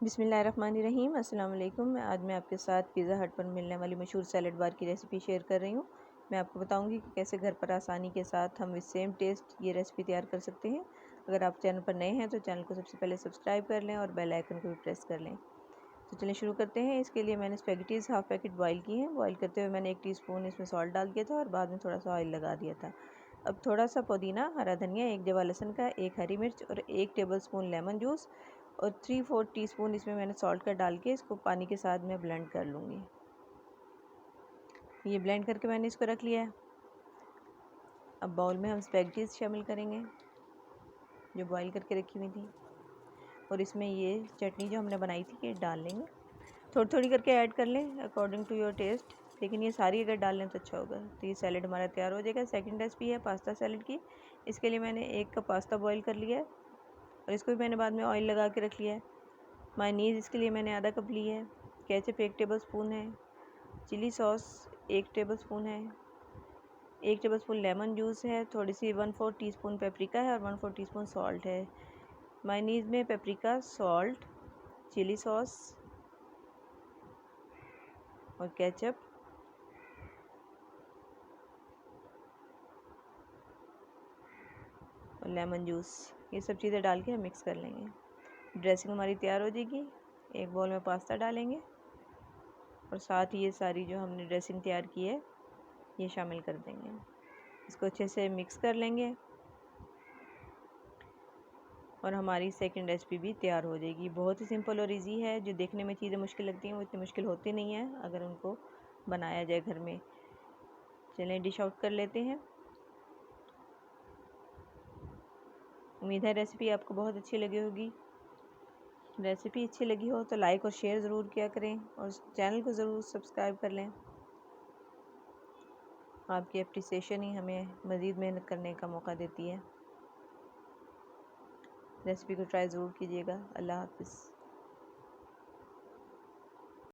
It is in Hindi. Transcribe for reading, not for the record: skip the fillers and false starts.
बिस्मिल्लाहिर्रहमानिर्रहीम। अस्सलाम वालेकुम। आज मैं आपके साथ पिज़्ज़ा हट पर मिलने वाली मशहूर सैलड बार की रेसिपी शेयर कर रही हूँ। मैं आपको बताऊँगी कि कैसे घर पर आसानी के साथ हम विद सेम टेस्ट ये रेसिपी तैयार कर सकते हैं। अगर आप चैनल पर नए हैं तो चैनल को सबसे पहले सब्सक्राइब कर लें और बेल आइकन को भी प्रेस कर लें। तो चलिए शुरू करते हैं। इसके लिए मैंने स्पैगेटीज़ हाफ़ पैकेट बॉयल की हैं। बॉयल करते हुए मैंने 1 टीस्पून इसमें सॉल्ट डाल दिया था और बाद में थोड़ा सा ऑयल लगा दिया था। अब थोड़ा सा पुदीना, हरा धनिया, 1 जवा लहसुन का, 1 हरी मिर्च और 1 टेबलस्पून लेमन जूस और 3/4 टीस्पून इसमें मैंने सॉल्ट का डाल के इसको पानी के साथ मैं ब्लेंड कर लूँगी। ये ब्लेंड करके मैंने इसको रख लिया है। अब बाउल में हम स्पैगेटीज़ शामिल करेंगे जो बॉईल करके रखी हुई थी और इसमें ये चटनी जो हमने बनाई थी ये डाल लेंगे। थोड़ी थोड़ी करके ऐड कर लें अकॉर्डिंग टू योर टेस्ट, लेकिन ये सारी अगर डाल लें तो अच्छा होगा। तो ये सैलड हमारा तैयार हो जाएगा। सेकंड रेसिपी है पास्ता सैलड की। इसके लिए मैंने 1 कप पास्ता बॉईल कर लिया है और इसको भी मैंने बाद में ऑयल लगा के रख लिया है। मायोनीज़ इसके लिए मैंने आधा कप ली है। केचप 1 टेबलस्पून है। चिली सॉस 1 टेबलस्पून है। 1 टेबलस्पून लेमन जूस है। थोड़ी सी 1/4 टीस्पून पेपरिका है और 1/4 टीस्पून सॉल्ट है। मायोनीज़ में पेपरिका, सॉल्ट, चिली सॉस और केचप और लेमन जूस, ये सब चीज़ें डाल के हम मिक्स कर लेंगे। ड्रेसिंग हमारी तैयार हो जाएगी। एक बाउल में पास्ता डालेंगे और साथ ही ये सारी जो हमने ड्रेसिंग तैयार की है ये शामिल कर देंगे। इसको अच्छे से मिक्स कर लेंगे और हमारी सेकंड रेसिपी भी तैयार हो जाएगी। बहुत ही सिंपल और इजी है। जो देखने में चीज़ें मुश्किल लगती हैं वो इतनी मुश्किल होती नहीं है अगर उनको बनाया जाए घर में। चलें डिश आउट कर लेते हैं। उम्मीद है रेसिपी आपको बहुत अच्छी लगी होगी। रेसिपी अच्छी लगी हो तो लाइक और शेयर ज़रूर किया करें और चैनल को ज़रूर सब्सक्राइब कर लें। आपकी अप्रिसिएशन ही हमें मज़ीद मेहनत करने का मौका देती है। रेसिपी को ट्राई ज़रूर कीजिएगा। अल्लाह हाफ़िज़।